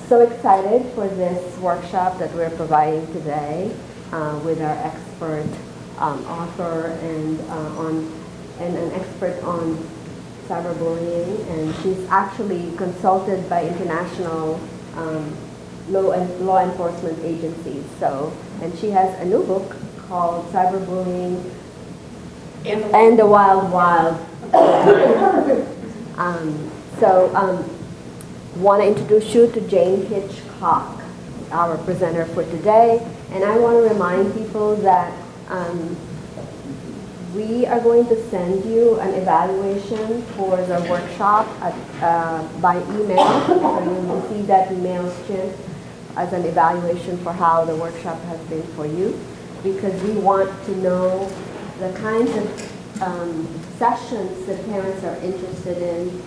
so excited for this workshop that we're providing today with our expert author and an expert on cyberbullying, and she's actually consulted by international law enforcement agencies. So, and she has a new book called Cyberbullying and the Wild Wild. Want to introduce you to Jane Hitchcock, our presenter for today, and I want to remind people that we are going to send you an evaluation for the workshop by email. So you'll receive that email straight as an evaluation for how the workshop has been for you, because we want to know the kinds of sessions that parents are interested in,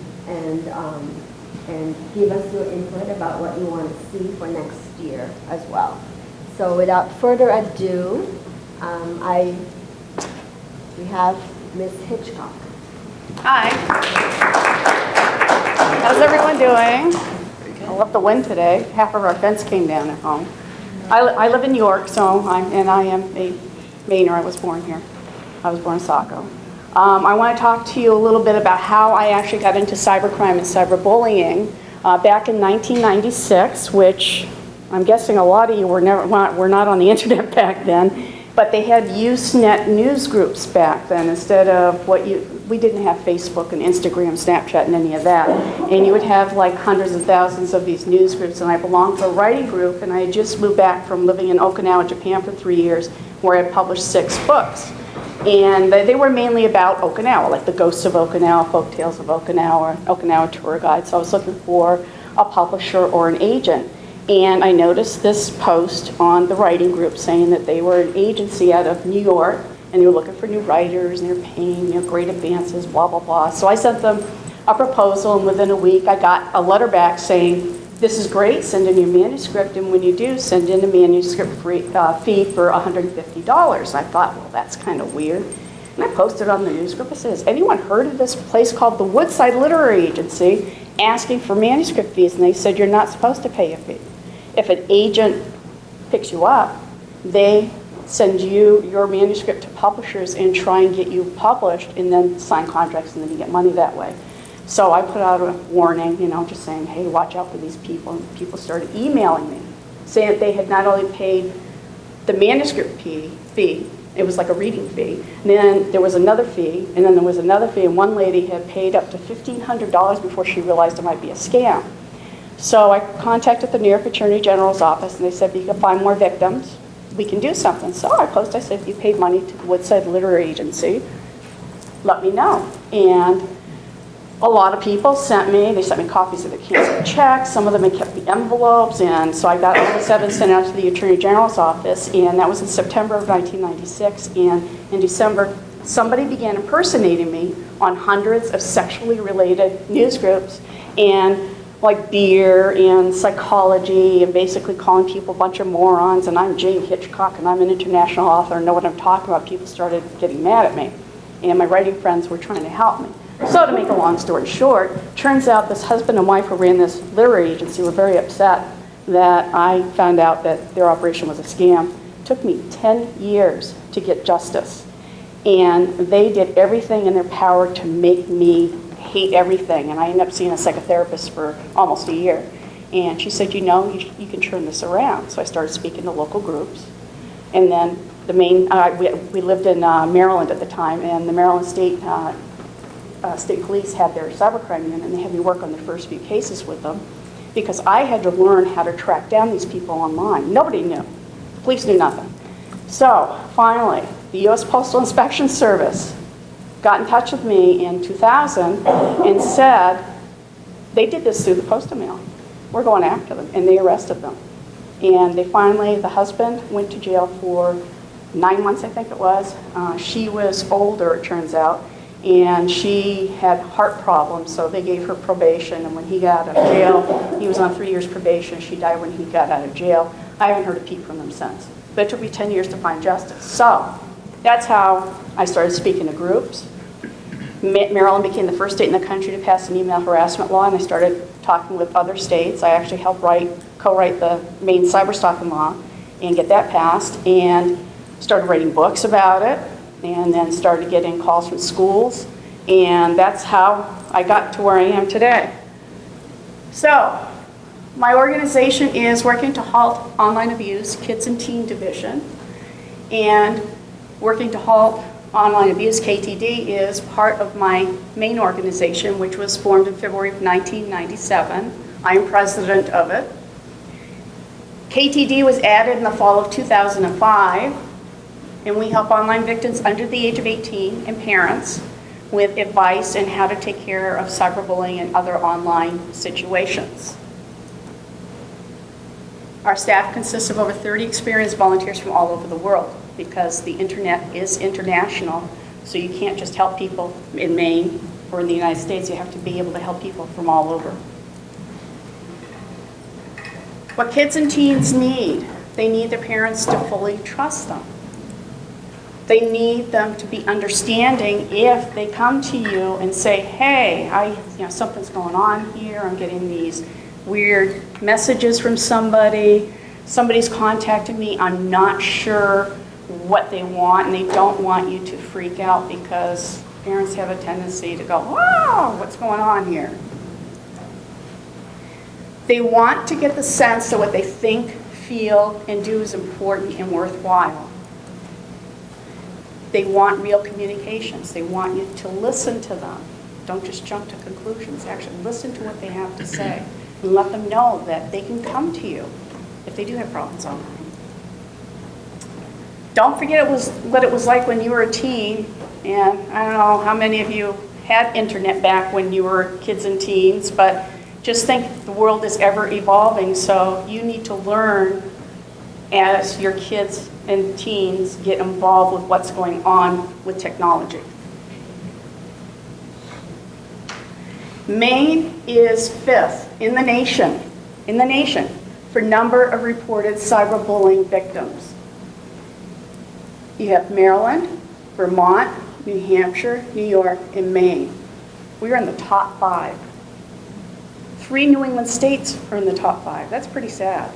and give us your input about what you want to see for next year as well. So without further ado, we have Ms. Hitchcock. Hi. How's everyone doing? I love the wind today. Half of our fence came down at home. I live in York, so I am a Mainer. I was born here. I was born in Saco. I want to talk to you a little bit about how I actually got into cybercrime and cyberbullying back in 1996, which I'm guessing a lot of you were not on the internet back then. But they had Usenet news groups back then instead of we didn't have Facebook and Instagram, Snapchat, and any of that. And you would have like hundreds of thousands of these news groups, and I belonged to a writing group, and I had just moved back from living in Okinawa, Japan for 3 years, where I published 6 books. And they were mainly about Okinawa, like the ghosts of Okinawa, folk tales of Okinawa, Okinawa tour guides. So I was looking for a publisher or an agent. And I noticed this post on the writing group saying that they were an agency out of New York, and they were looking for new writers, and they were paying great advances, blah, blah, blah. So I sent them a proposal, and within a week I got a letter back saying, this is great, send in your manuscript, and when you do, send in a manuscript fee for $150. I thought, well, that's kind of weird. And I posted on the news group, I said, has anyone heard of this place called the Woodside Literary Agency asking for manuscript fees? And they said, you're not supposed to pay a fee. If an agent picks you up, they send you your manuscript to publishers and try and get you published and then sign contracts, and then you get money that way. So I put out a warning, just saying, hey, watch out for these people. And people started emailing me saying that they had not only paid the manuscript fee, it was like a reading fee, and then there was another fee, and then there was another fee, and one lady had paid up to $1,500 before she realized it might be a scam. So I contacted the New York Attorney General's office, and they said, if you can find more victims, we can do something. So I said, if you paid money to the Woodside Literary Agency, let me know. And a lot of people sent me copies of the canceled checks. Some of them had kept the envelopes, and so I got all the 7 sent out to the Attorney General's office, and that was in September of 1996. And in December, somebody began impersonating me on hundreds of sexually related news groups, and like beer and psychology, and basically calling people a bunch of morons, and I'm Jane Hitchcock, and I'm an international author, and know what I'm talking about. People started getting mad at me, and my writing friends were trying to help me. So to make a long story short, turns out this husband and wife who ran this literary agency were very upset that I found out that their operation was a scam. It took me 10 years to get justice, and they did everything in their power to make me hate everything, and I ended up seeing a psychotherapist for almost a year, and she said, you can turn this around. So I started speaking to local groups, and then the Maine, we lived in Maryland at the time, and the Maryland State Police had their cybercrime unit, and they had me work on the first few cases with them, because I had to learn how to track down these people online. Nobody knew. The police knew nothing. So finally, the U.S. Postal Inspection Service got in touch with me in 2000 and said, they did this through the postal mail. We're going after them, and they arrested them. And they finally, the husband went to jail for 9 months, I think it was. She was older, it turns out, and she had heart problems, so they gave her probation, and when he got out of jail, he was on 3 years probation. She died when he got out of jail. I haven't heard a peep from them since. But it took me 10 years to find justice. So that's how I started speaking to groups. Maryland became the first state in the country to pass an email harassment law, and I started talking with other states. I actually helped write co-write the Maine cyberstalking law and get that passed, and started writing books about it, and then started getting calls from schools, and that's how I got to where I am today. So, my organization is working to halt online abuse, Kids and Teen Division, and working to halt online abuse, KTD, is part of my Maine organization, which was formed in February of 1997. I am president of it. KTD was added in the fall of 2005, and we help online victims under the age of 18 and parents with advice on how to take care of cyberbullying and other online situations. Our staff consists of over 30 experienced volunteers from all over the world, because the internet is international, so you can't just help people in Maine or in the United States, you have to be able to help people from all over. What kids and teens need, they need their parents to fully trust them. They need them to be understanding if they come to you and say, hey, something's going on here, I'm getting these weird messages from somebody's contacted me, I'm not sure what they want, and they don't want you to freak out, because parents have a tendency to go, whoa, what's going on here? They want to get the sense that what they think, feel, and do is important and worthwhile. They want real communications. They want you to listen to them. Don't just jump to conclusions. Actually listen to what they have to say, and let them know that they can come to you if they do have problems online. Don't forget what it was like when you were a teen, and I don't know how many of you had internet back when you were kids and teens, but just think the world is ever evolving, so you need to learn as your kids and teens get involved with what's going on with technology. Maine is 5th in the nation for number of reported cyberbullying victims. You have Maryland, Vermont, New Hampshire, New York, and Maine. We are in the top 5. 3 New England states are in the top 5. That's pretty sad,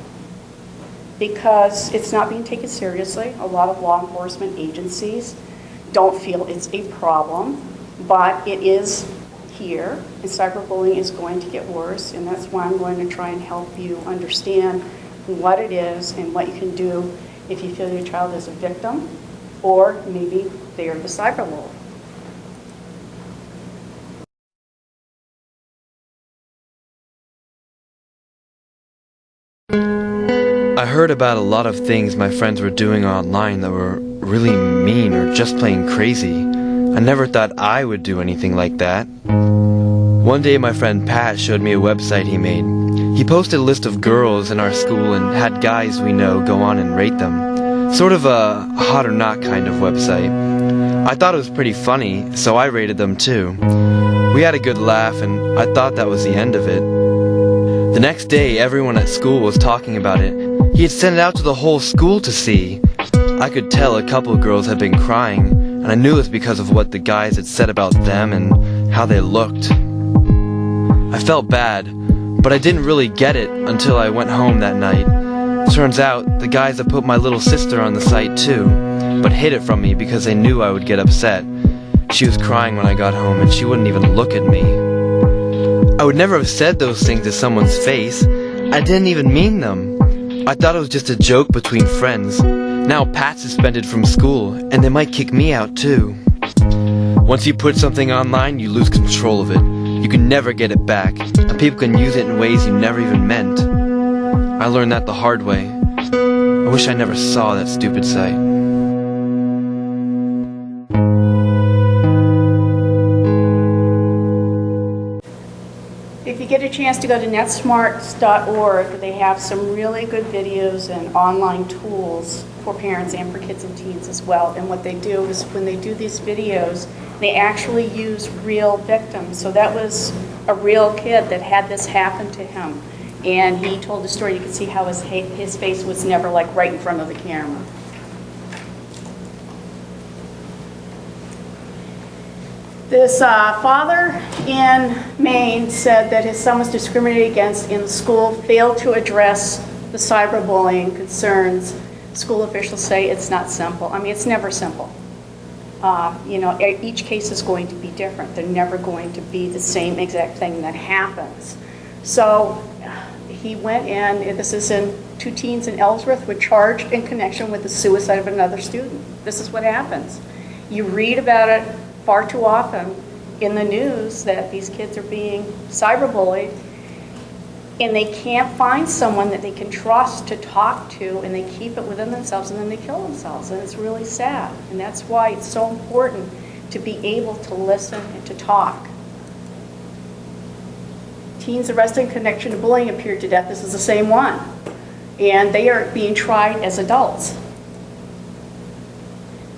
because it's not being taken seriously. A lot of law enforcement agencies don't feel it's a problem, but it is here, and cyberbullying is going to get worse, and that's why I'm going to try and help you understand what it is and what you can do if you feel your child is a victim, or maybe they are the cyberbully. I heard about a lot of things my friends were doing online that were really mean or just plain crazy. I never thought I would do anything like that. One day my friend Pat showed me a website he made. He posted a list of girls in our school and had guys we know go on and rate them. Sort of a hot or not kind of website. I thought it was pretty funny, so I rated them too. We had a good laugh, and I thought that was the end of it. The next day, everyone at school was talking about it. He had sent it out to the whole school to see. I could tell a couple of girls had been crying, and I knew it was because of what the guys had said about them and how they looked. I felt bad, but I didn't really get it until I went home that night. Turns out, the guys had put my little sister on the site too, but hid it from me because they knew I would get upset. She was crying when I got home, and she wouldn't even look at me. I would never have said those things to someone's face. I didn't even mean them. I thought it was just a joke between friends. Now Pat's suspended from school, and they might kick me out too. Once you put something online, you lose control of it. You can never get it back, and people can use it in ways you never even meant. I learned that the hard way. I wish I never saw that stupid site. If you get a chance to go to Netsmart.org, they have some really good videos and online tools for parents and for kids and teens as well. And what they do is when they do these videos, they actually use real victims. So that was a real kid that had this happen to him. And he told the story. You can see how his face was never like right in front of the camera. This father in Maine said that his son was discriminated against in the school, failed to address the cyberbullying concerns. School officials say it's not simple. I mean, it's never simple. You know, each case is going to be different. They're never going to be the same exact thing that happens. So he went in, this is in 2 teens in Ellsworth, were charged in connection with the suicide of another student. This is what happens. You read about it far too often in the news that these kids are being cyberbullied, and they can't find someone that they can trust to talk to, and they keep it within themselves, and then they kill themselves, and it's really sad. And that's why it's so important to be able to listen and to talk. Teens arrested in connection to bullying appeared to death. This is the same one. And they are being tried as adults.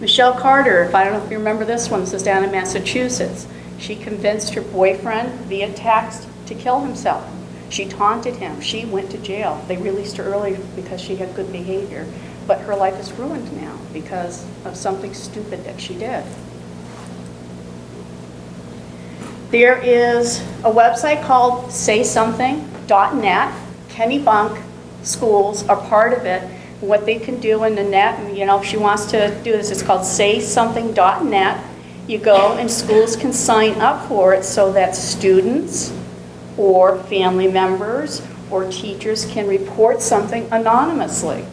Michele Carter, I don't know if you remember this one, this is down in Massachusetts. She convinced her boyfriend via text to kill himself. She taunted him. She went to jail. They released her early because she had good behavior. But her life is ruined now because of something stupid that she did. There is a website called saysomething.net. Kenny Bunk schools are part of it. What they can do in the net, you know, if she wants to do this, it's called saysomething.net. You go and schools can sign up for it so that students or family members or teachers can report something anonymously.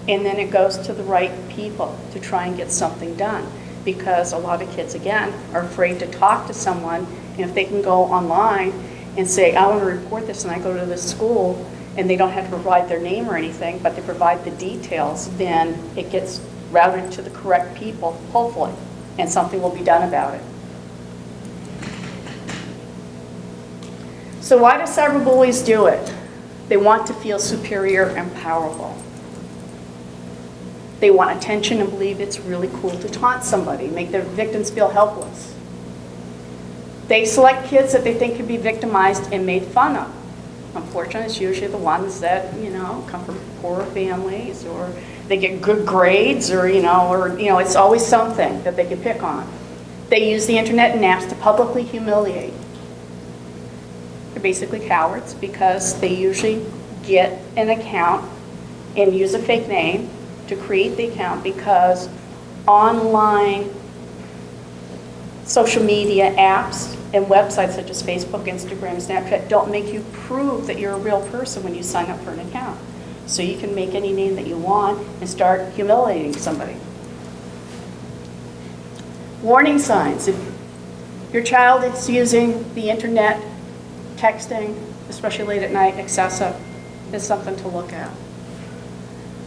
And then it goes to the right people to try and get something done. Because a lot of kids, again, are afraid to talk to someone. And if they can go online and say, I want to report this, and I go to this school, and they don't have to provide their name or anything, but they provide the details, then it gets routed to the correct people, hopefully, and something will be done about it. So why do cyberbullies do it? They want to feel superior and powerful. They want attention and believe it's really cool to taunt somebody, make their victims feel helpless. They select kids that they think can be victimized and made fun of. Unfortunately, it's usually the ones that, you know, come from poorer families, or they get good grades, or it's always something that they can pick on. They use the internet and apps to publicly humiliate. They're basically cowards because they usually get an account and use a fake name to create the account, because online social media apps and websites such as Facebook, Instagram, Snapchat don't make you prove that you're a real person when you sign up for an account. So you can make any name that you want and start humiliating somebody. Warning signs. If your child is using the internet, texting, especially late at night, excessive, is something to look at.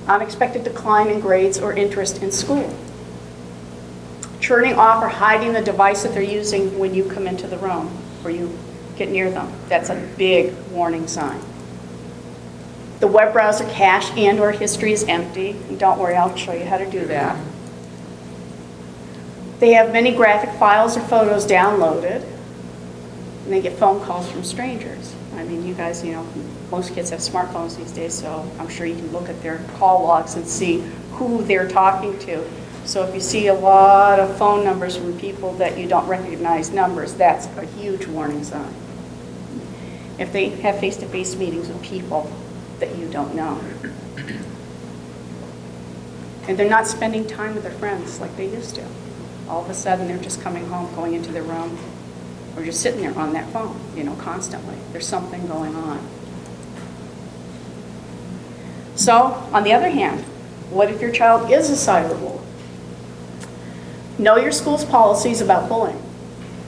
Unexpected decline in grades or interest in school. Turning off or hiding the device that they're using when you come into the room or you get near them. That's a big warning sign. The web browser cache and/or history is empty. And don't worry, I'll show you how to do that. They have many graphic files or photos downloaded, and they get phone calls from strangers. I mean, you guys, you know, most kids have smartphones these days, so I'm sure you can look at their call logs and see who they're talking to. So if you see a lot of phone numbers from people that you don't recognize numbers, that's a huge warning sign. If they have face-to-face meetings with people that you don't know. And they're not spending time with their friends like they used to. All of a sudden, they're just coming home, going into their room, or just sitting there on that phone, you know, constantly. There's something going on. So, on the other hand, what if your child is a cyberbully? Know your school's policies about bullying.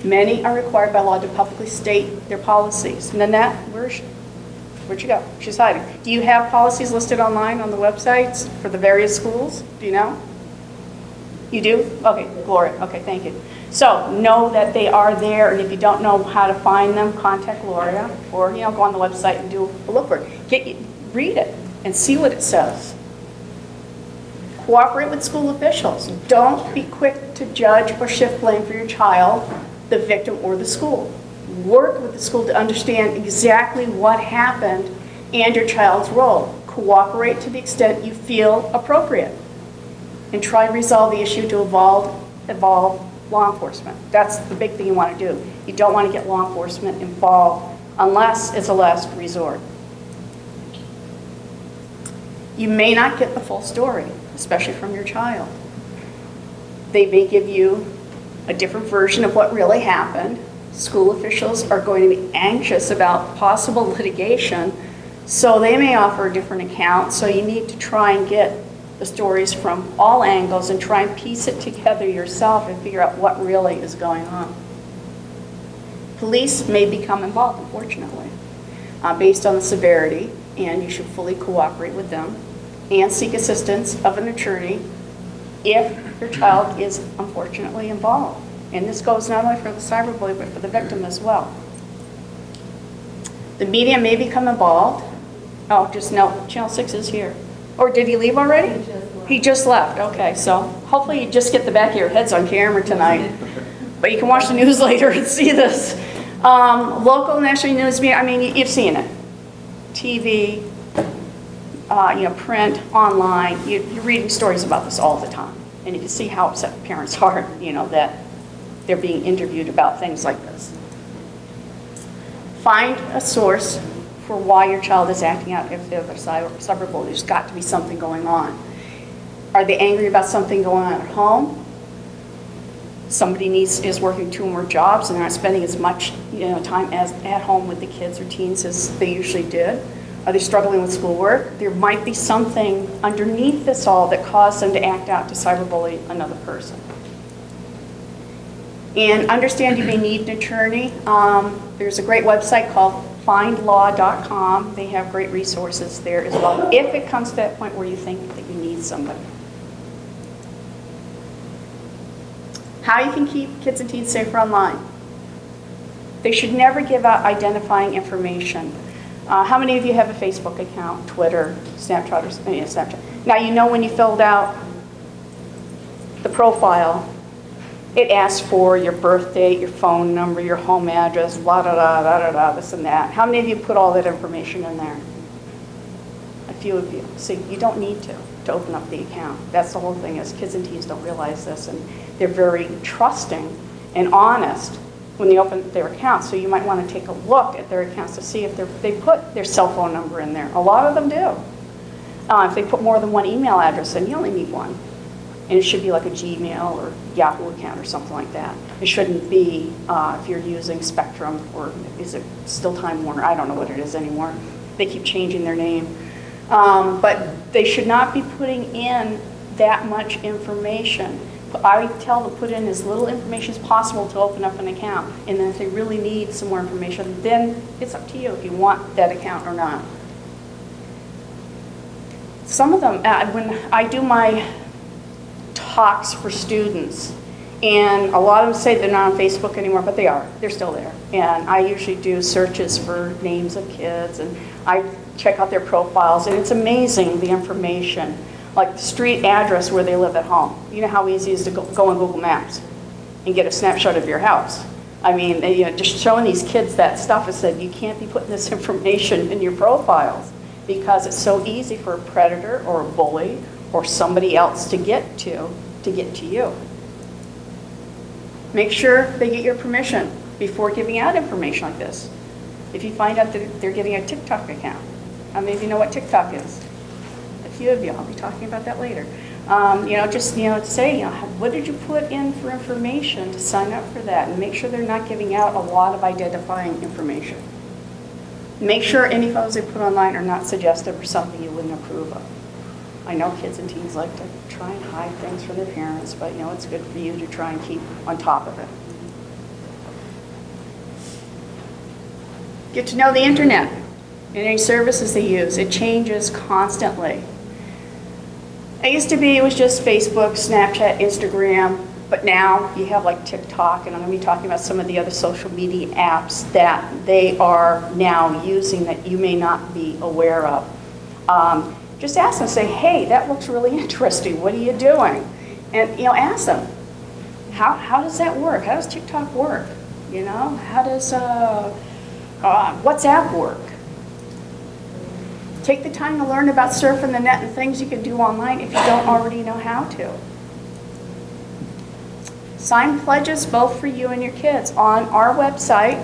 Many are required by law to publicly state their policies. Nanette, where'd she go? She's hiding. Do you have policies listed online on the websites for the various schools? Do you know? You do? Okay, Gloria. Okay, thank you. So know that they are there, and if you don't know how to find them, contact Gloria, or go on the website and do a look for it. Read it and see what it says. Cooperate with school officials. Don't be quick to judge or shift blame for your child, the victim, or the school. Work with the school to understand exactly what happened and your child's role. Cooperate to the extent you feel appropriate. And try to resolve the issue to evolve law enforcement. That's the big thing you want to do. You don't want to get law enforcement involved unless it's a last resort. You may not get the full story, especially from your child. They may give you a different version of what really happened. School officials are going to be anxious about possible litigation, so they may offer a different account. So you need to try and get the stories from all angles and try and piece it together yourself and figure out what really is going on. Police may become involved, unfortunately, based on the severity, and you should fully cooperate with them and seek assistance of an attorney if your child is unfortunately involved. And this goes not only for the cyberbully, but for the victim as well. The media may become involved. Oh, just no, Channel 6 is here. Or did he leave already? He just left. Okay, so hopefully you just get the back of your heads on camera tonight. But you can watch the news later and see this. Local national news media, I mean, you've seen it. TV, print, online. You're reading stories about this all the time. And you can see how upset parents are, that they're being interviewed about things like this. Find a source for why your child is acting out if they're the cyberbully. There's got to be something going on. Are they angry about something going on at home? Somebody is working 2 or more jobs and they're not spending as much time at home with the kids or teens as they usually did. Are they struggling with schoolwork? There might be something underneath this all that caused them to act out to cyberbully another person. And understand you may need an attorney. There's a great website called findlaw.com. They have great resources there as well, if it comes to that point where you think that you need somebody. How you can keep kids and teens safer online. They should never give out identifying information. How many of you have a Facebook account, Twitter, Snapchat, or Snapchat? Now, when you filled out the profile, it asks for your birth date, your phone number, your home address, blah, da, da, da, da, da, this and that. How many of you put all that information in there? A few of you. So you don't need to open up the account. That's the whole thing, is kids and teens don't realize this, and they're very trusting and honest when they open their accounts. So you might want to take a look at their accounts to see if they put their cell phone number in there. A lot of them do. If they put more than one email address, then you only need one. And it should be like a Gmail or Yahoo account or something like that. It shouldn't be if you're using Spectrum, or is it still Time Warner? I don't know what it is anymore. They keep changing their name. But they should not be putting in that much information. I tell them to put in as little information as possible to open up an account. And then if they really need some more information, then it's up to you if you want that account or not. Some of them, when I do my talks for students, and a lot of them say they're not on Facebook anymore, but they are. They're still there. And I usually do searches for names of kids, and I check out their profiles, and it's amazing the information. Like the street address where they live at home. You know how easy it is to go on Google Maps and get a snapshot of your house. I mean, just showing these kids that stuff is that you can't be putting this information in your profiles because it's so easy for a predator or a bully or somebody else to get to you. Make sure they get your permission before giving out information like this. If you find out that they're getting a TikTok account, how many of you know what TikTok is? A few of you, I'll be talking about that later. Say, what did you put in for information to sign up for that, and make sure they're not giving out a lot of identifying information. Make sure any photos they put online are not suggestive or something you wouldn't approve of. I know kids and teens like to try and hide things from their parents, but it's good for you to try and keep on top of it. Get to know the internet and any services they use. It changes constantly. It was just Facebook, Snapchat, Instagram, but now you have like TikTok, and I'm going to be talking about some of the other social media apps that they are now using that you may not be aware of. Just ask them, say, hey, that looks really interesting. What are you doing? And ask them, how does that work? How does TikTok work? How does WhatsApp work? Take the time to learn about surfing the net and things you can do online if you don't already know how to. Sign pledges both for you and your kids. On our website,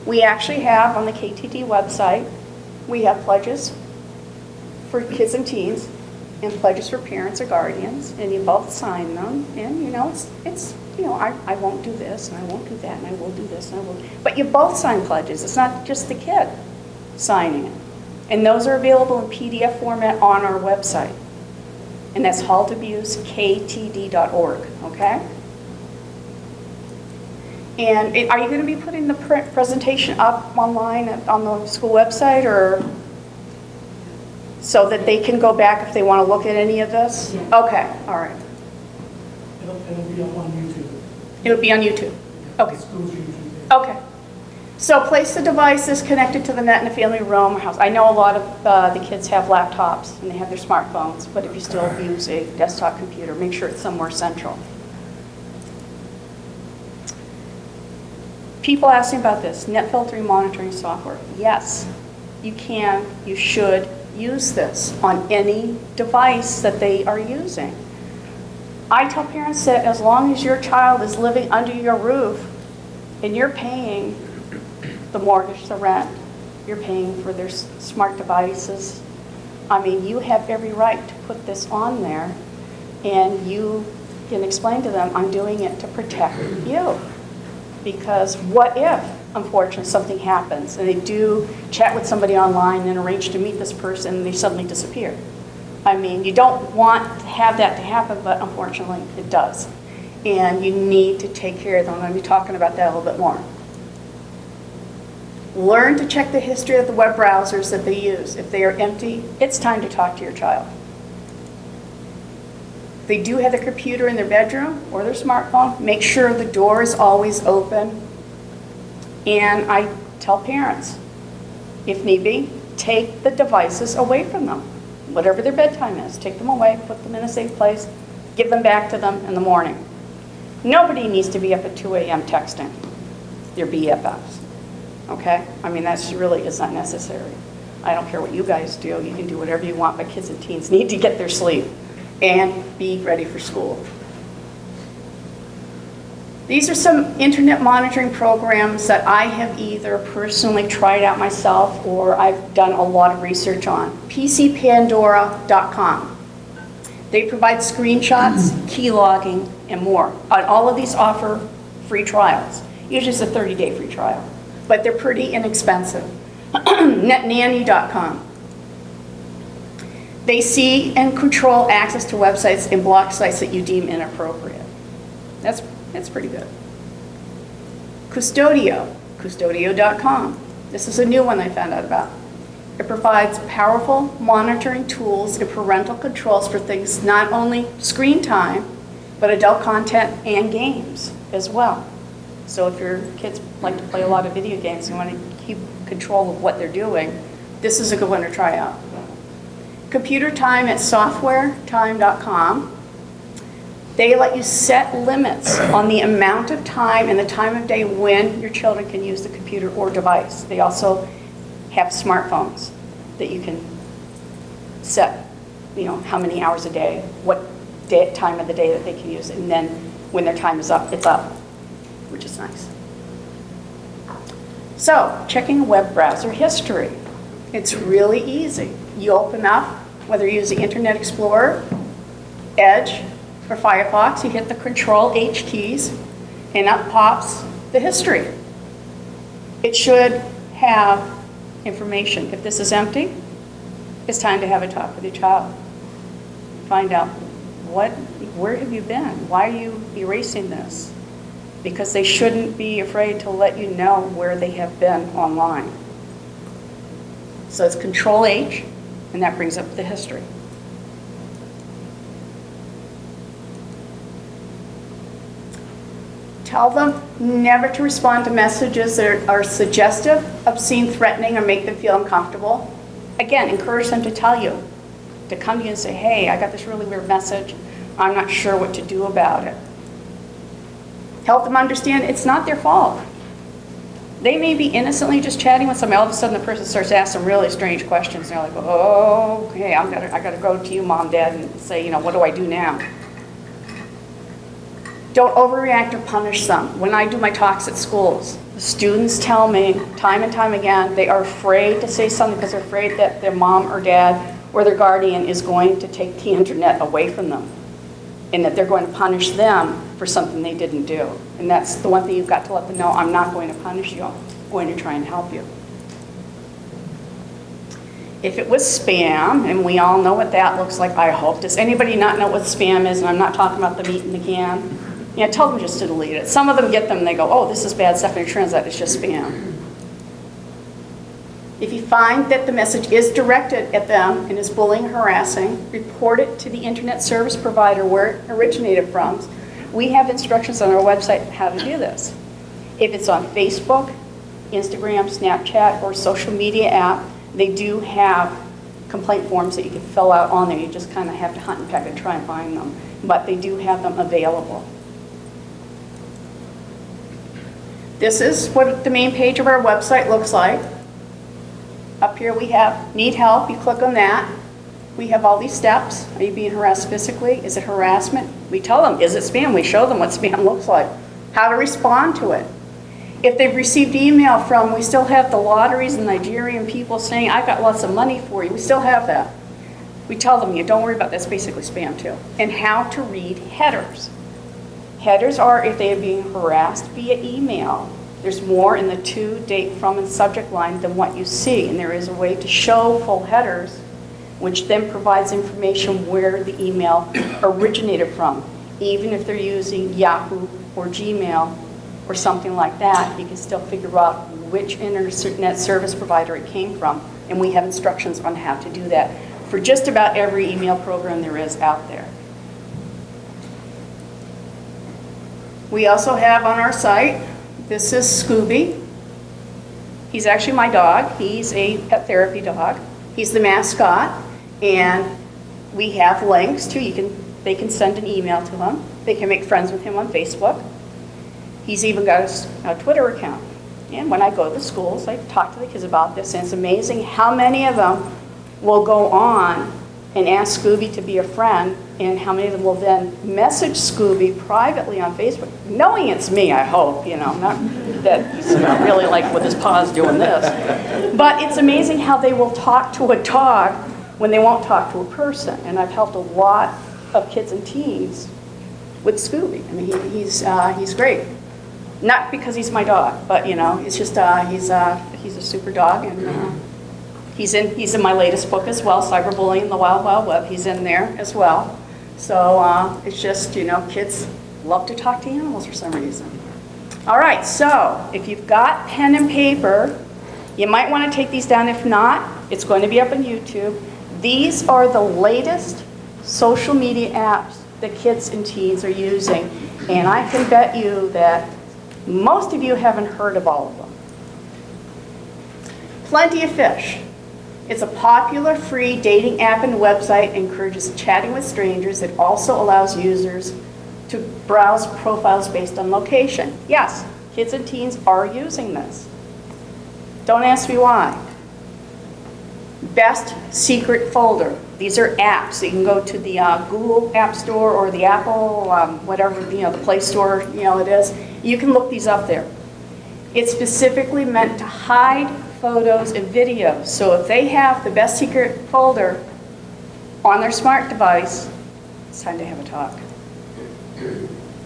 we actually have, on the KTD website, we have pledges for kids and teens and pledges for parents or guardians, and you both sign them, and it's I won't do this, and I won't do that, and I will do this, and I will. But you both sign pledges. It's not just the kid signing it. And those are available in PDF format on our website. And that's haltabusektd.org, okay? And are you going to be putting the presentation up online on the school website, or so that they can go back if they want to look at any of this? Yeah. Okay, all right. It'll be on YouTube. It'll be on YouTube. Okay. School's YouTube. Okay. So place the devices connected to the net in the family room or house. I know a lot of the kids have laptops and they have their smartphones, but if you still use a desktop computer, make sure it's somewhere central. People asking about this, net filtering monitoring software. Yes, you can, you should use this on any device that they are using. I tell parents that as long as your child is living under your roof and you're paying the mortgage, the rent, you're paying for their smart devices, I mean, you have every right to put this on there, and you can explain to them, I'm doing it to protect you. Because what if, unfortunately, something happens and they do chat with somebody online and arrange to meet this person and they suddenly disappear? I mean, you don't want to have that to happen, but unfortunately it does. And you need to take care of them. I'm going to be talking about that a little bit more. Learn to check the history of the web browsers that they use. If they are empty, it's time to talk to your child. If they do have their computer in their bedroom or their smartphone, make sure the door is always open. And I tell parents, if need be, take the devices away from them. Whatever their bedtime is, take them away, put them in a safe place, give them back to them in the morning. Nobody needs to be up at 2 a.m. texting their BFFs, okay? I mean, that's really is not necessary. I don't care what you guys do. You can do whatever you want, but kids and teens need to get their sleep and be ready for school. These are some internet monitoring programs that I have either personally tried out myself or I've done a lot of research on. PCPandora.com. They provide screenshots, key logging, and more. And all of these offer free trials. Usually it's a 30-day free trial, but they're pretty inexpensive. NetNanny.com. They see and control access to websites and block sites that you deem inappropriate. That's pretty good. Custodio.com. This is a new one I found out about. It provides powerful monitoring tools and parental controls for things not only screen time, but adult content and games as well. So if your kids like to play a lot of video games and want to keep control of what they're doing, this is a good one to try out. Computer time at softwaretime.com. They let you set limits on the amount of time and the time of day when your children can use the computer or device. They also have smartphones that you can set, how many hours a day, what time of the day that they can use it, and then when their time is up, it's up, which is nice. So, checking web browser history. It's really easy. You open up, whether you're using Internet Explorer, Edge, or Firefox, you hit the Control-H keys, and up pops the history. It should have information. If this is empty, it's time to have a talk with your child. Find out where have you been? Why are you erasing this? Because they shouldn't be afraid to let you know where they have been online. So it's Control-H, and that brings up the history. Tell them never to respond to messages that are suggestive, obscene, threatening, or make them feel uncomfortable. Again, encourage them to tell you, to come to you and say, hey, I got this really weird message. I'm not sure what to do about it. Help them understand it's not their fault. They may be innocently just chatting with somebody. All of a sudden, the person starts asking some really strange questions. And they're like, oh, okay, I got to go to you, Mom, Dad, and say, what do I do now? Don't overreact or punish them. When I do my talks at schools, the students tell me time and time again they are afraid to say something because they're afraid that their mom or dad or their guardian is going to take the internet away from them and that they're going to punish them for something they didn't do. And that's the one thing you've got to let them know. I'm not going to punish you. I'm going to try and help you. If it was spam, and we all know what that looks like, I hope. Does anybody not know what spam is? And I'm not talking about the meat in the can. Yeah, tell them just to delete it. Some of them get them and they go, oh, this is bad stuff, and it turns out it's just spam. If you find that the message is directed at them and is bullying or harassing, report it to the internet service provider where it originated from. We have instructions on our website how to do this. If it's on Facebook, Instagram, Snapchat, or social media app, they do have complaint forms that you can fill out on there. You just kind of have to hunt and peck and try and find them. But they do have them available. This is what the main page of our website looks like. Up here we have need help. You click on that. We have all these steps. Are you being harassed physically? Is it harassment? We tell them, is it spam? We show them what spam looks like. How to respond to it. If they've received email from, we still have the lotteries and Nigerian people saying, I've got lots of money for you. We still have that. We tell them, don't worry about that. That's basically spam too. And how to read headers. Headers are if they are being harassed via email. There's more in the to, date, from, and subject line than what you see. And there is a way to show full headers, which then provides information where the email originated from. Even if they're using Yahoo or Gmail or something like that, you can still figure out which internet service provider it came from. And we have instructions on how to do that for just about every email program there is out there. We also have on our site, this is Scooby. He's actually my dog. He's a pet therapy dog. He's the mascot. And we have links to, they can send an email to him. They can make friends with him on Facebook. He's even got a Twitter account. And when I go to the schools, I talk to the kids about this, and it's amazing how many of them will go on and ask Scooby to be a friend, and how many of them will then message Scooby privately on Facebook, knowing it's me, I hope, not that he's really like with his paws doing this. But it's amazing how they will talk to a dog when they won't talk to a person. And I've helped a lot of kids and teens with Scooby. I mean, he's great. Not because he's my dog, but it's just he's a super dog, and he's in my latest book as well, Cyberbullying, the Wild Wild Web. He's in there as well. So it's just kids love to talk to animals for some reason. All right, so if you've got pen and paper, you might want to take these down. If not, it's going to be up on YouTube. These are the latest social media apps that kids and teens are using, and I can bet you that most of you haven't heard of all of them. Plenty of Fish. It's a popular free dating app and website, encourages chatting with strangers. It also allows users to browse profiles based on location. Yes, kids and teens are using this. Don't ask me why. Best Secret Folder. These are apps. You can go to the Google App Store or the Apple, whatever, the Play Store, it is. You can look these up there. It's specifically meant to hide photos and videos. So if they have the Best Secret Folder on their smart device, it's time to have a talk.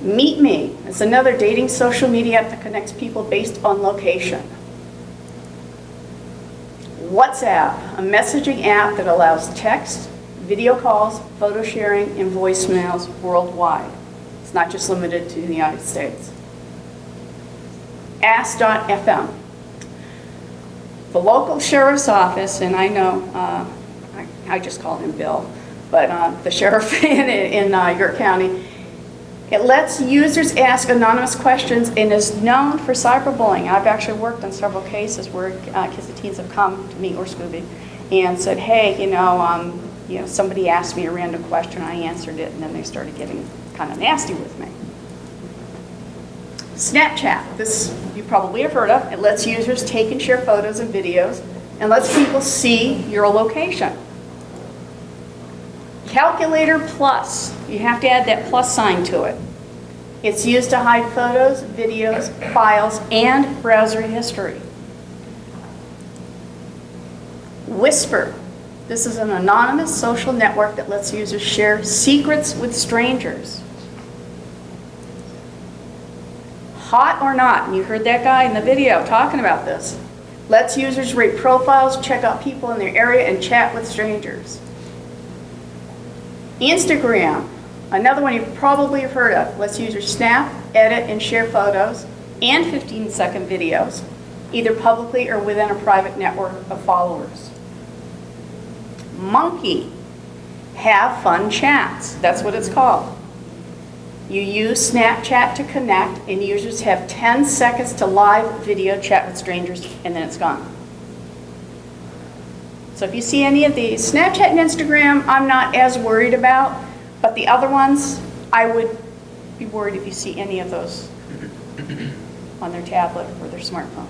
Meet Me. It's another dating social media app that connects people based on location. WhatsApp, a messaging app that allows text, video calls, photo sharing, and voicemails worldwide. It's not just limited to the United States. Ask.fm. The local sheriff's office, and I know, I just call him Bill, but the sheriff in York County, it lets users ask anonymous questions and is known for cyberbullying. I've actually worked on several cases where kids and teens have come to me or Scooby and said, hey, somebody asked me a random question, I answered it, and then they started getting kind of nasty with me. Snapchat, this you probably have heard of. It lets users take and share photos and videos and lets people see your location. Calculator Plus, you have to add that plus sign to it. It's used to hide photos, videos, files, and browser history. Whisper. This is an anonymous social network that lets users share secrets with strangers. Hot or not, and you heard that guy in the video talking about this, lets users rate profiles, check out people in their area, and chat with strangers. Instagram, another one you probably have heard of, lets users snap, edit, and share photos and 15-second videos, either publicly or within a private network of followers. Monkey, have fun chats, that's what it's called. You use Snapchat to connect, and users have 10 seconds to live video chat with strangers, and then it's gone. So if you see any of these, Snapchat and Instagram, I'm not as worried about, but the other ones, I would be worried if you see any of those on their tablet or their smartphone.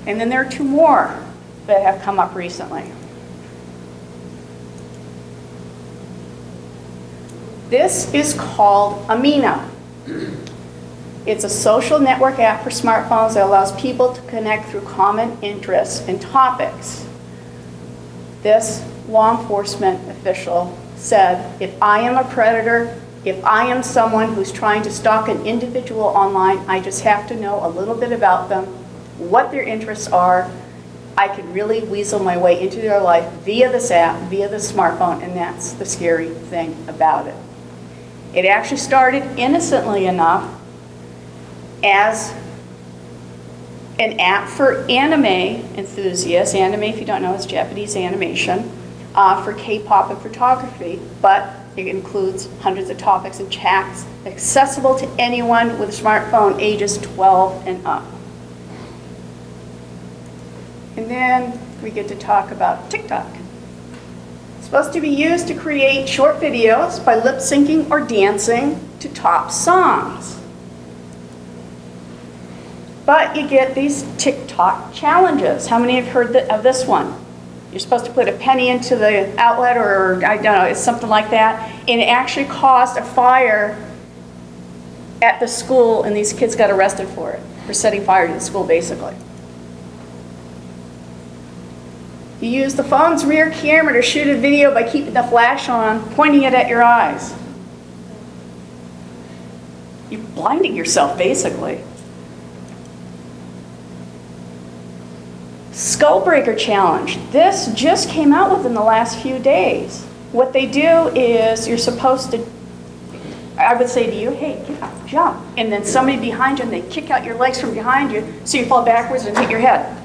And then there are two more that have come up recently. This is called Amino. It's a social network app for smartphones that allows people to connect through common interests and topics. This law enforcement official said, if I am a predator, if I am someone who's trying to stalk an individual online, I just have to know a little bit about them, what their interests are. I can really weasel my way into their life via this app, via the smartphone, and that's the scary thing about it. It actually started innocently enough as an app for anime enthusiasts. Anime, if you don't know, is Japanese animation for K-pop and photography, but it includes hundreds of topics and chats accessible to anyone with a smartphone ages 12 and up. And then we get to talk about TikTok. It's supposed to be used to create short videos by lip syncing or dancing to top songs. But you get these TikTok challenges. How many have heard of this one? You're supposed to put a penny into the outlet, or I don't know, it's something like that. And it actually caused a fire at the school, and these kids got arrested for it, for setting fire to the school, basically. You use the phone's rear camera to shoot a video by keeping the flash on, pointing it at your eyes. You're blinding yourself, basically. Skull Breaker Challenge. This just came out within the last few days. What they do is you're supposed to, I would say to you, hey, get up, jump. And then somebody behind you, and they kick out your legs from behind you, so you fall backwards and hit your head.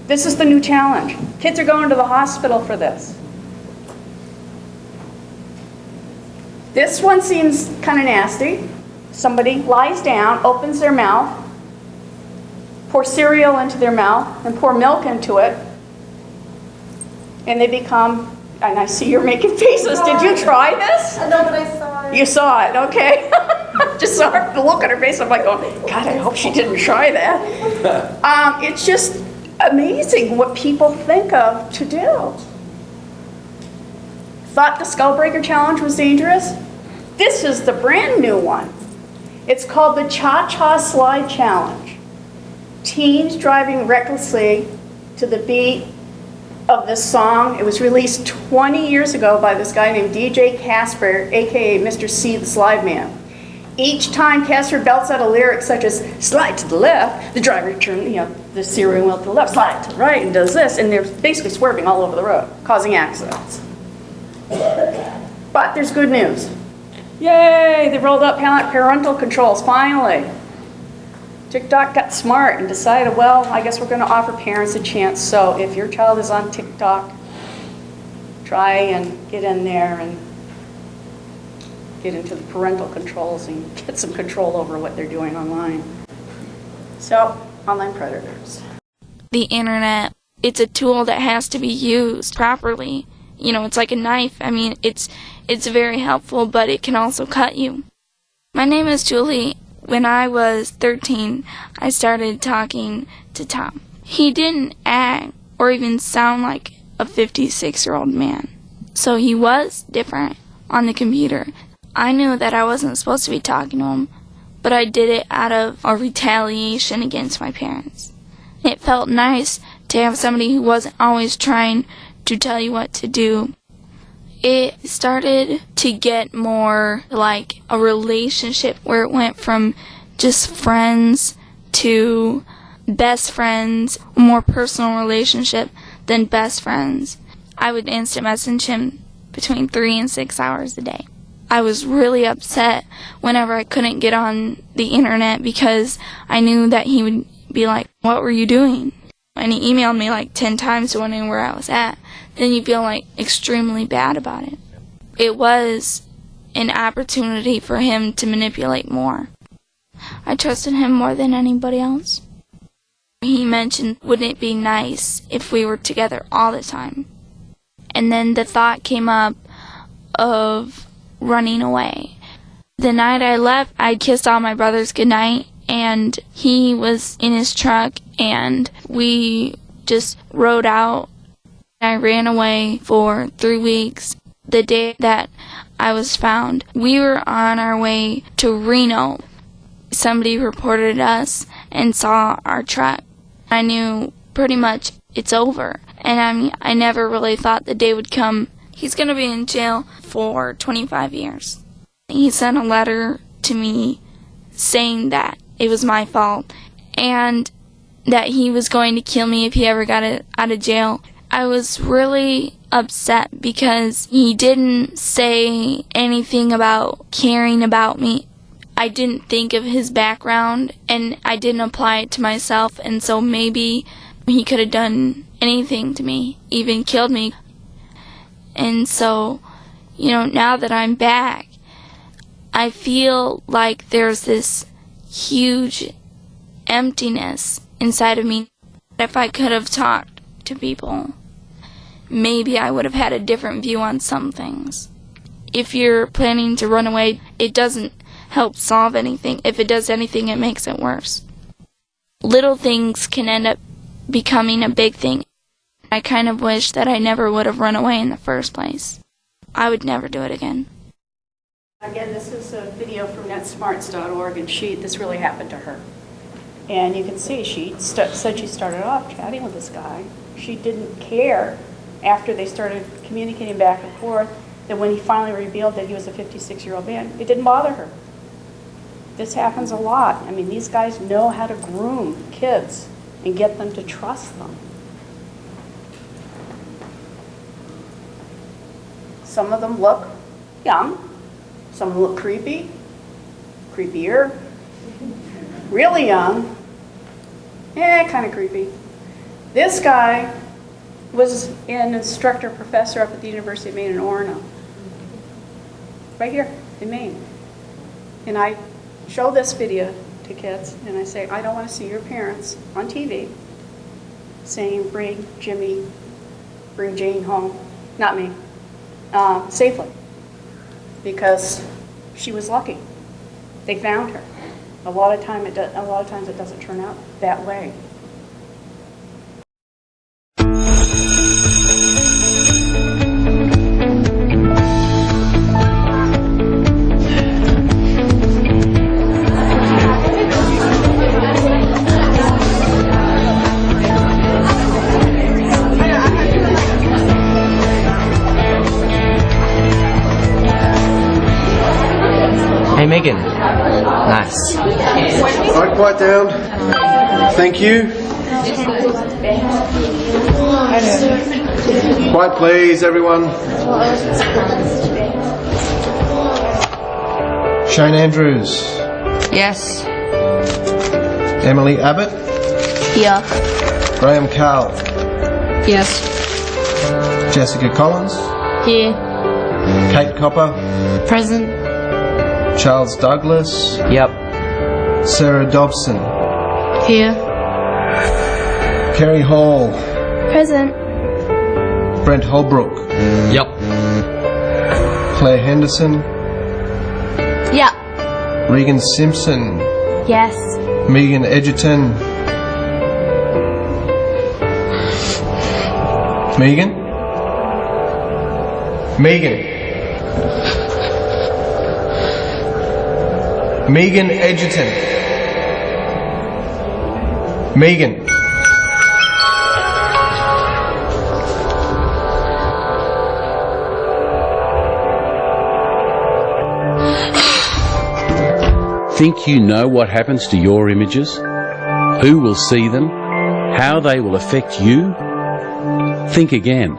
This is the new challenge. Kids are going to the hospital for this. This one seems kind of nasty. Somebody lies down, opens their mouth, pour cereal into their mouth, and pour milk into it, and they become, and I see you're making faces. Did you try this? No, but I saw it. You saw it, okay. Just saw the look on her face. I'm like, oh, God, I hope she didn't try that. It's just amazing what people think of to do. Thought the Skull Breaker Challenge was dangerous? This is the brand new one. It's called the Cha-Cha Slide Challenge. Teens driving recklessly to the beat of this song. It was released 20 years ago by this guy named DJ Casper, aka Mr. C, the Slide Man. Each time Casper belts out a lyric such as slide to the left, the driver turns the steering wheel to the left, slide to the right, and does this, and they're basically swerving all over the road, causing accidents. But there's good news. Yay, they rolled out parental controls, finally. TikTok got smart and decided, well, I guess we're going to offer parents a chance. So if your child is on TikTok, try and get in there and get into the parental controls and get some control over what they're doing online. So, online predators. The internet, it's a tool that has to be used properly. You know, it's like a knife. I mean, it's very helpful, but it can also cut you. My name is Julie. When I was 13, I started talking to Tom. He didn't act or even sound like a 56-year-old man. So he was different on the computer. I knew that I wasn't supposed to be talking to him, but I did it out of a retaliation against my parents. It felt nice to have somebody who wasn't always trying to tell you what to do. It started to get more like a relationship where it went from just friends to best friends, a more personal relationship than best friends. I would instant message him between 3 and 6 hours a day. I was really upset whenever I couldn't get on the internet because I knew that he would be like, "What were you doing?" And he emailed me like 10 times to wondering where I was at. Then you feel like extremely bad about it. It was an opportunity for him to manipulate more. I trusted him more than anybody else. He mentioned, wouldn't it be nice if we were together all the time? And then the thought came up of running away. The night I left, I kissed all my brothers goodnight, and he was in his truck, and we just rode out. I ran away for 3 weeks. The day that I was found, we were on our way to Reno. Somebody reported us and saw our truck. I knew pretty much it's over. And I never really thought the day would come. He's going to be in jail for 25 years. He sent a letter to me saying that it was my fault and that he was going to kill me if he ever got out of jail. I was really upset because he didn't say anything about caring about me. I didn't think of his background, and I didn't apply it to myself, and so maybe he could have done anything to me, even killed me. And so, now that I'm back, I feel like there's this huge emptiness inside of me. If I could have talked to people, maybe I would have had a different view on some things. If you're planning to run away, it doesn't help solve anything. If it does anything, it makes it worse. Little things can end up becoming a big thing. I kind of wish that I never would have run away in the first place. I would never do it again. Again, this is a video from Netsmart.org, and this really happened to her. And you can see she said she started off chatting with this guy. She didn't care after they started communicating back and forth that when he finally revealed that he was a 56-year-old man, it didn't bother her. This happens a lot. I mean, these guys know how to groom kids and get them to trust them. Some of them look young. Some of them look creepy, creepier, really young, kind of creepy. This guy was an instructor professor up at the University of Maine in Orono, right here in Maine. And I show this video to kids, and I say, I don't want to see your parents on TV saying, bring Jimmy, bring Jane home, not me, safely, because she was lucky. They found her. A lot of times it doesn't turn out that way. Hey Megan. Nice. Alright, quiet down. Thank you. Quiet please, everyone. Shane Andrews. Yes. Emily Abbott. Here. Graham Carl. Yes. Jessica Collins. Here. Kate Copper. Present. Charles Douglas. Yep. Sarah Dobson. Here. Kerry Hall. Present. Brent Holbrook. Yep. Claire Henderson. Yeah. Regan Simpson. Yes. Megan Edgerton. Megan? Megan Edgerton. Megan. Think you know what happens to your images? Who will see them? How they will affect you? Think again.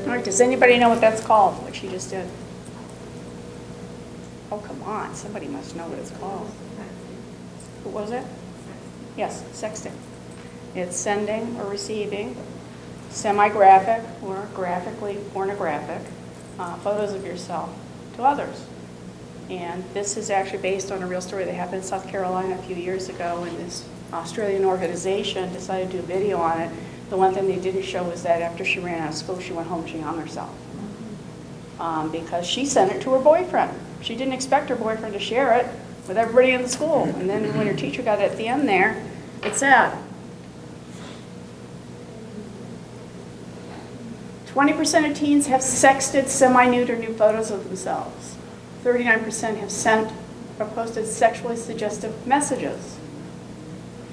All right, does anybody know what that's called, what she just did? Oh, come on, somebody must know what it's called. What was it? Yes, sexting. It's sending or receiving semi-graphic or graphically pornographic photos of yourself to others. And this is actually based on a real story that happened in South Carolina a few years ago when this Australian organization decided to do a video on it. The one thing they didn't show was that after she ran out of school, she went home, she hung herself. Because she sent it to her boyfriend. She didn't expect her boyfriend to share it with everybody in the school. And then when her teacher got it at the end there, it said, 20% of teens have sexted semi-nude or nude photos of themselves. 39% have sent or posted sexually suggestive messages.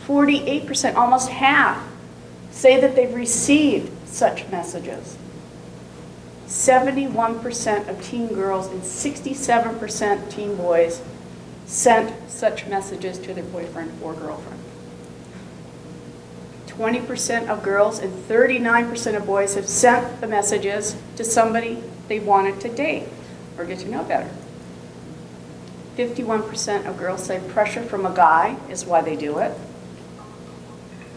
48%, almost half, say that they've received such messages. 71% of teen girls and 67% teen boys sent such messages to their boyfriend or girlfriend. 20% of girls and 39% of boys have sent the messages to somebody they wanted to date or get to know better. 51% of girls say pressure from a guy is why they do it.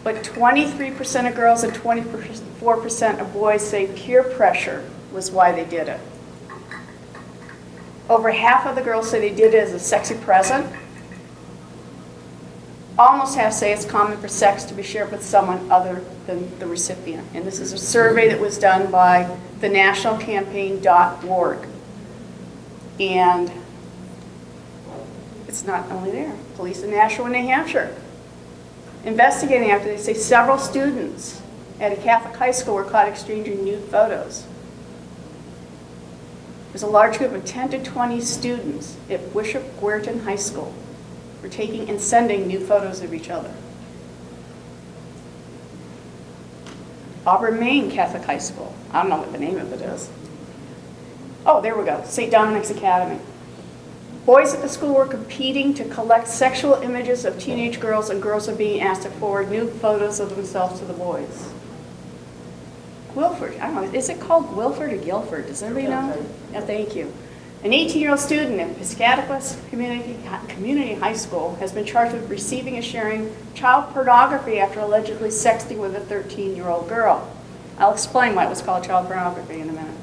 But 23% of girls and 24% of boys say peer pressure was why they did it. Over half of the girls say they did it as a sexy present. Almost half say it's common for sex to be shared with someone other than the recipient. And this is a survey that was done by the nationalcampaign.org. And it's not only there. Police in Nashua, New Hampshire, investigating after they say several students at a Catholic high school were caught exchanging nude photos. There's a large group of 10 to 20 students at Bishop Guertin High School were taking and sending nude photos of each other. Auburn, Maine Catholic High School. I don't know what the name of it is. Oh, there we go. St. Dominic's Academy. Boys at the school were competing to collect sexual images of teenage girls, and girls are being asked to forward nude photos of themselves to the boys. Guilford, I don't know, is it called Guilford or Guilford? Does anybody know? Yeah, thank you. An 18-year-old student at Piscataquis Community High School has been charged with receiving and sharing child pornography after allegedly sexting with a 13-year-old girl. I'll explain why it was called child pornography in a minute.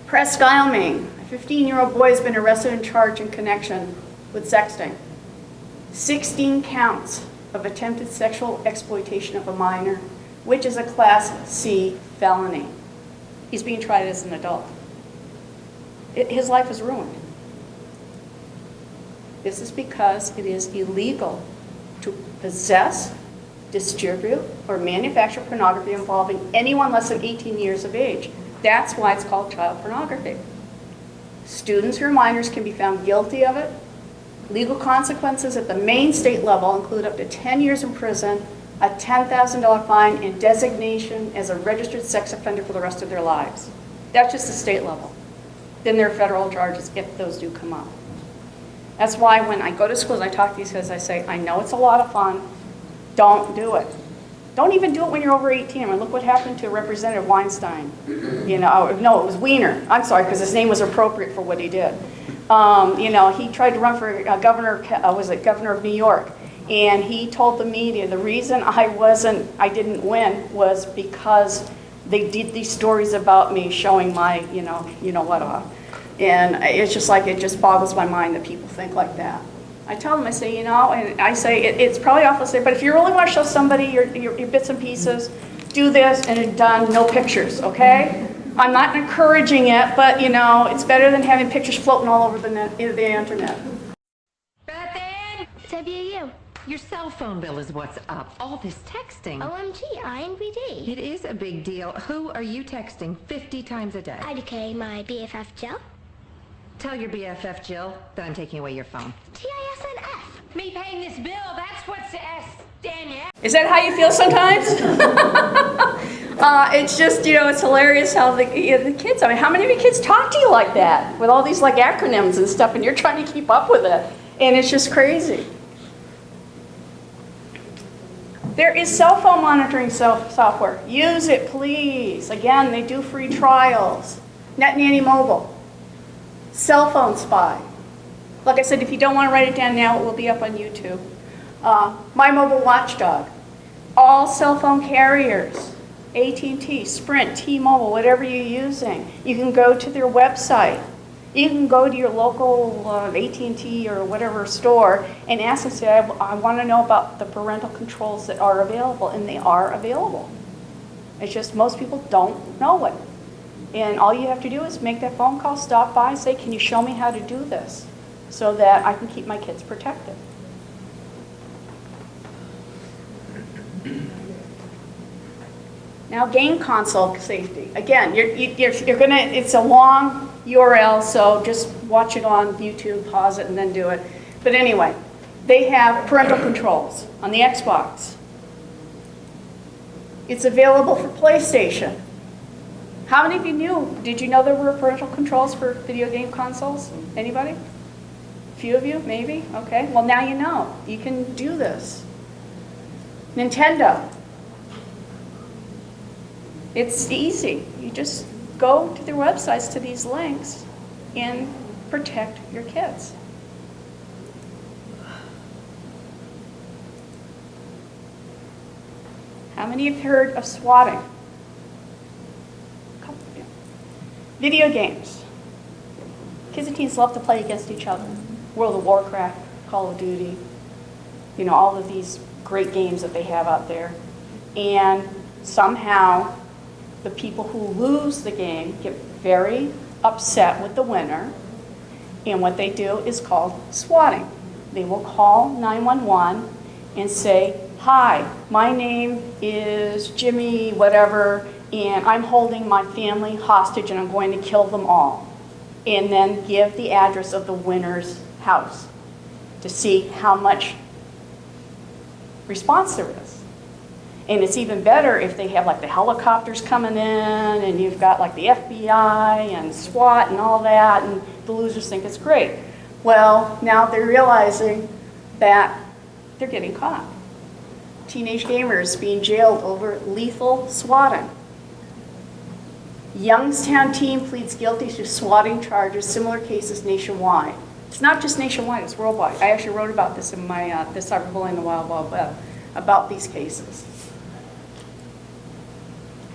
Presque Isle, Maine. A 15-year-old boy has been arrested and charged in connection with sexting. 16 counts of attempted sexual exploitation of a minor, which is a Class C felony. He's being tried as an adult. His life is ruined. This is because it is illegal to possess, distribute, or manufacture pornography involving anyone less than 18 years of age. That's why it's called child pornography. Students who are minors can be found guilty of it. Legal consequences at the Maine state level include up to 10 years in prison, a $10,000 fine, and designation as a registered sex offender for the rest of their lives. That's just the state level. Then there are federal charges if those do come up. That's why when I go to schools, I talk to these kids, I say, I know it's a lot of fun, don't do it. Don't even do it when you're over 18. I mean, look what happened to Representative Weinstein. You know, no, it was Weiner. I'm sorry, because his name was appropriate for what he did. You know, he tried to run for governor of New York, and he told the media the reason I didn't win was because they did these stories about me showing my, you know what off. And it's just like, it just boggles my mind that people think like that. I tell them, I say, you know, and I say, it's probably awful to say, but if you really want to show somebody your bits and pieces, do this and it's done, no pictures, okay? I'm not encouraging it, but you know, it's better than having pictures floating all over the internet. Bethan! WU. Your cell phone bill is what's up. All this texting. OMG, INBD. It is a big deal. Who are you texting 50 times a day? IDK, my BFF Joe. Tell your BFF, Jill, that I'm taking away your phone. TISNF. Me paying this bill, that's what's the S, Danielle. Is that how you feel sometimes? It's just, it's hilarious how the kids, I mean, how many of your kids talk to you like that? With all these like acronyms and stuff, and you're trying to keep up with it. And it's just crazy. There is cell phone monitoring software. Use it, please. Again, they do free trials. Net Nanny Mobile. Cell phone spy. Like I said, if you don't want to write it down now, it will be up on YouTube. My Mobile Watchdog. All cell phone carriers. AT&T, Sprint, T-Mobile, whatever you're using. You can go to their website. You can go to your local AT&T or whatever store and ask them, say, I want to know about the parental controls that are available, and they are available. It's just most people don't know it. And all you have to do is make that phone call, stop by, say, can you show me how to do this so that I can keep my kids protected. Now, game console safety. Again, you're gonna. It's a long URL, so just watch it on YouTube, pause it, and then do it. But anyway, they have parental controls on the Xbox. It's available for PlayStation. How many of you knew? Did you know there were parental controls for video game consoles? Anybody? A few of you, maybe. Okay. Well, now you know. You can do this. Nintendo. It's easy. You just go to their websites, to these links, and protect your kids. How many have heard of swatting? A couple of you. Video games. Kids and teens love to play against each other. World of Warcraft, Call of Duty, all of these great games that they have out there. And somehow, the people who lose the game get very upset with the winner, and what they do is called swatting. They will call 911 and say, hi, my name is Jimmy whatever, and I'm holding my family hostage and I'm going to kill them all. And then give the address of the winner's house to see how much response there is. And it's even better if they have like the helicopters coming in and you've got like the FBI and SWAT and all that, and the losers think it's great. Well, now they're realizing that they're getting caught. Teenage gamers being jailed over lethal swatting. Youngstown teen pleads guilty to swatting charges, similar cases nationwide. It's not just nationwide, it's worldwide. I actually wrote about this in my this Cyberbullying the Wild Wild Web, about these cases.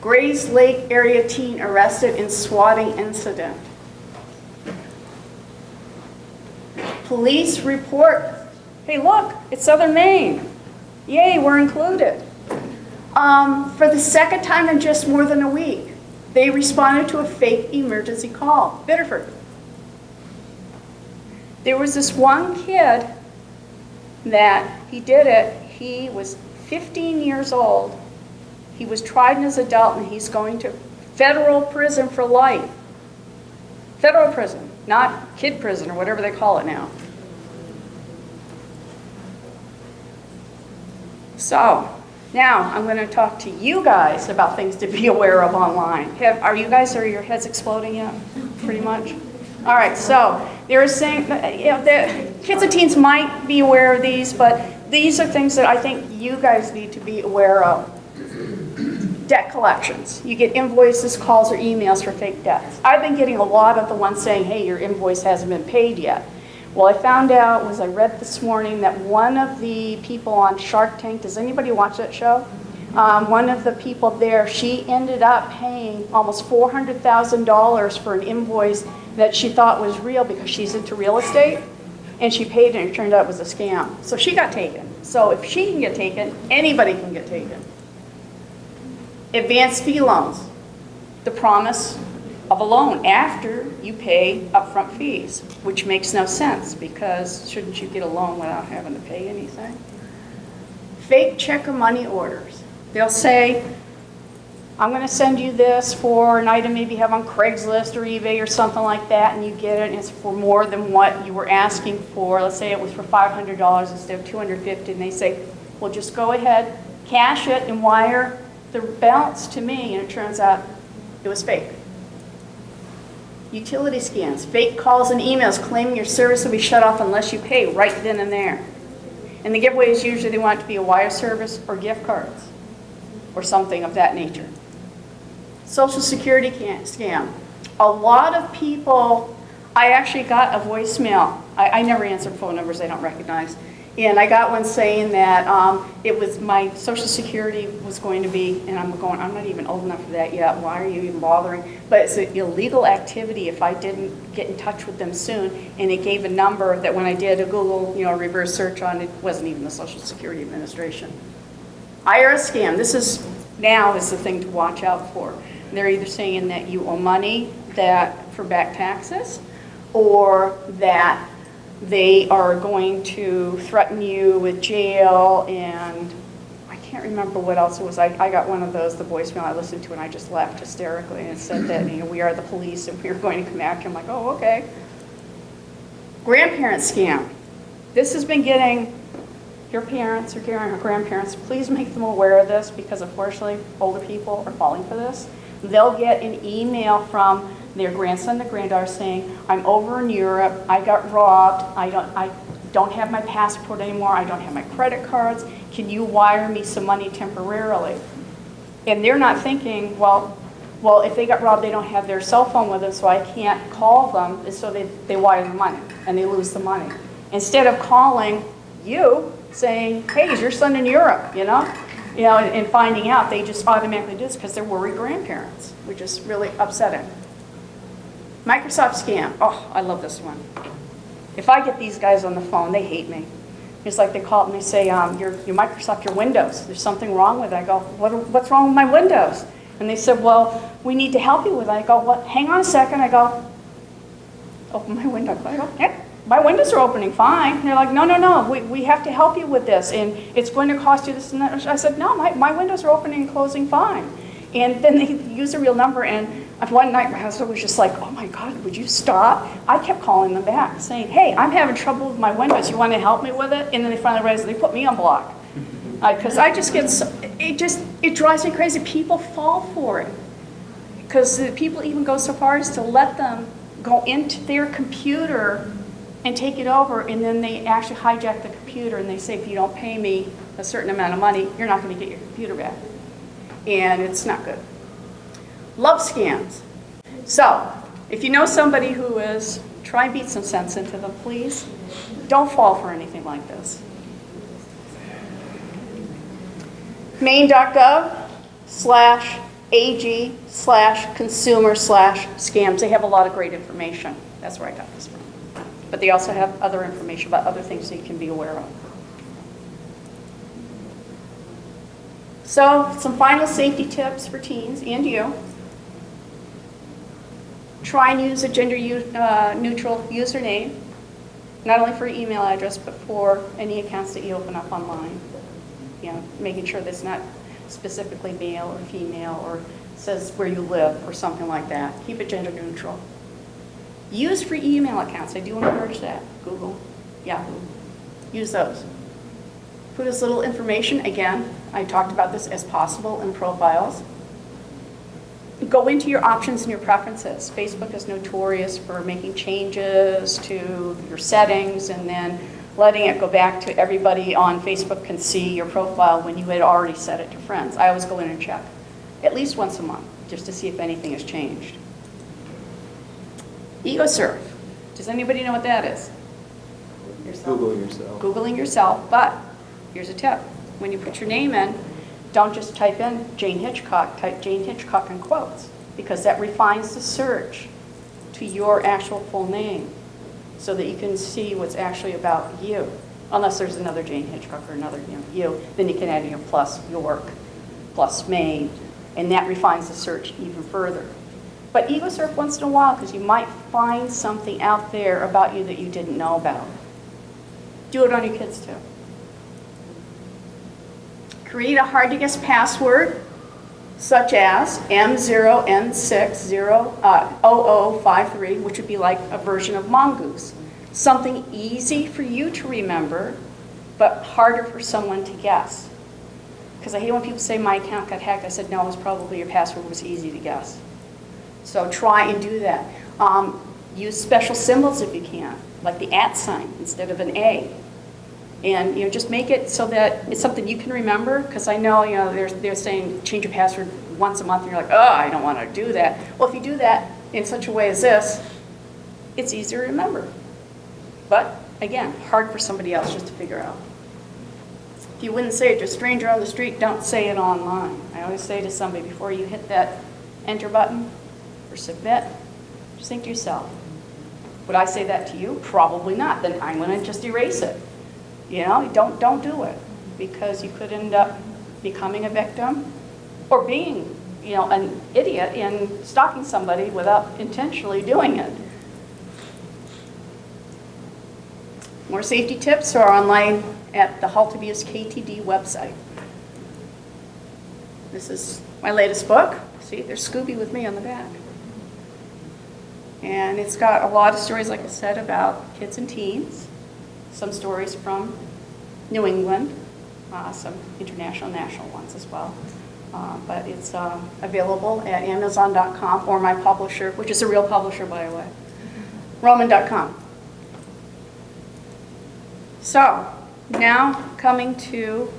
Grays Lake area teen arrested in swatting incident. Police report, hey look, it's Southern Maine. Yay, we're included. For the second time in just more than a week, they responded to a fake emergency call. Biddeford. There was this one kid that he did it. He was 15 years old. He was tried as an adult, and he's going to federal prison for life. Federal prison, not kid prison or whatever they call it now. So, now I'm going to talk to you guys about things to be aware of online. Are your heads exploding yet? Pretty much? All right, so they were saying that, the kids and teens might be aware of these, but these are things that I think you guys need to be aware of. Debt collections. You get invoices, calls, or emails for fake debts. I've been getting a lot of the ones saying, hey, your invoice hasn't been paid yet. Well, I found out, I read this morning, that one of the people on Shark Tank, does anybody watch that show? One of the people there, she ended up paying almost $400,000 for an invoice that she thought was real because she's into real estate, and she paid it and it turned out it was a scam. So she got taken. So if she can get taken, anybody can get taken. Advanced fee loans, the promise of a loan after you pay upfront fees, which makes no sense because shouldn't you get a loan without having to pay anything? Fake check or money orders. They'll say, I'm going to send you this for an item maybe you have on Craigslist or eBay or something like that, and you get it, and it's for more than what you were asking for. Let's say it was for $500 instead of $250, and they say, well, just go ahead, cash it, and wire the balance to me, and it turns out it was fake. Utility scams, fake calls and emails claiming your service will be shut off unless you pay right then and there. And the giveaways, usually they want it to be a wire service or gift cards or something of that nature. Social Security scam. A lot of people, I actually got a voicemail. I never answer phone numbers I don't recognize. And I got one saying that it was my Social Security was going to be, and I'm going, I'm not even old enough for that yet. Why are you even bothering? But it's an illegal activity if I didn't get in touch with them soon. And it gave a number that when I did a Google, reverse search on it, wasn't even the Social Security Administration. IRS scam. This is now is the thing to watch out for. They're either saying that you owe money for back taxes, or that they are going to threaten you with jail, and I can't remember what else it was. I got one of those, the voicemail I listened to, and I just laughed hysterically, and it said that we are the police and we're going to come after you. I'm like, oh, okay. Grandparent scam. This has been getting your parents or grandparents, please make them aware of this, because unfortunately older people are falling for this. They'll get an email from their grandson or granddaughter saying, I'm over in Europe, I got robbed, I don't have my passport anymore, I don't have my credit cards, can you wire me some money temporarily? And they're not thinking, well, if they got robbed, they don't have their cell phone with them, so I can't call them, and so they wire the money, and they lose the money. Instead of calling you, saying, hey, is your son in Europe, and finding out, they just automatically do this because they're worried grandparents, which is really upsetting. Microsoft scam. Oh, I love this one. If I get these guys on the phone, they hate me. It's like they call up and they say, your Microsoft, your Windows, there's something wrong with it. I go, what's wrong with my Windows? And they said, well, we need to help you with it. I go, what? Hang on a second. I go, open my window. I go, yeah. My windows are opening fine. And they're like, no, we have to help you with this, and it's going to cost you this and that. I said, no, my windows are opening and closing fine. And then they used a real number, and one night my husband was just like, oh my God, would you stop? I kept calling them back, saying, hey, I'm having trouble with my windows. You want to help me with it? And then they finally realized they put me on block. Because I just get, it drives me crazy. People fall for it. Because people even go so far as to let them go into their computer and take it over, and then they actually hijack the computer, and they say, if you don't pay me a certain amount of money, you're not going to get your computer back. And it's not good. Love scams. So, if you know somebody who is, try and beat some sense into them, please. Don't fall for anything like this. Maine.gov/AG/consumer/scams. They have a lot of great information. That's where I got this from. But they also have other information about other things that you can be aware of. So, some final safety tips for teens and you. Try and use a gender-neutral username, not only for your email address, but for any accounts that you open up online. Making sure that's not specifically male or female, or says where you live or something like that. Keep it gender neutral. Use free email accounts. I do encourage that. Google, Yahoo. Use those. Put as little information, again, I talked about this, as possible in profiles. Go into your options and your preferences. Facebook is notorious for making changes to your settings and then letting it go back to everybody on Facebook can see your profile when you had already set it to friends. I always go in and check at least once a month just to see if anything has changed. Ego surf. Does anybody know what that is? Google yourself. Googling yourself, but here's a tip. When you put your name in, don't just type in Jane Hitchcock, type Jane Hitchcock in quotes, because that refines the search to your actual full name so that you can see what's actually about you. Unless there's another Jane Hitchcock or another you, then you can add your plus York, plus Maine, and that refines the search even further. But ego surf once in a while, because you might find something out there about you that you didn't know about. Do it on your kids too. Create a hard-to-guess password. such as M0N60053, which would be like a version of mongoose. Something easy for you to remember, but harder for someone to guess. Because I hate when people say my account got hacked. I said, no, it was probably your password was easy to guess. So try and do that. Use special symbols if you can, like the @ sign instead of an A. And just make it so that it's something you can remember, because I know they're saying change your password once a month, and you're like, oh, I don't want to do that. Well, if you do that in such a way as this, it's easier to remember. But again, hard for somebody else just to figure out. If you wouldn't say it to a stranger on the street, don't say it online. I always say to somebody, before you hit that enter button or submit, just think to yourself, would I say that to you? Probably not. Then I'm going to just erase it. Don't do it, because you could end up becoming a victim or being, an idiot in stalking somebody without intentionally doing it. More safety tips are online at the Halt Abuse KTD website. This is my latest book. See, there's Scooby with me on the back. And it's got a lot of stories, like I said, about kids and teens. Some stories from New England, some international, national ones as well. But it's available at Amazon.com or my publisher, which is a real publisher, by the way, Roman.com. So, now coming to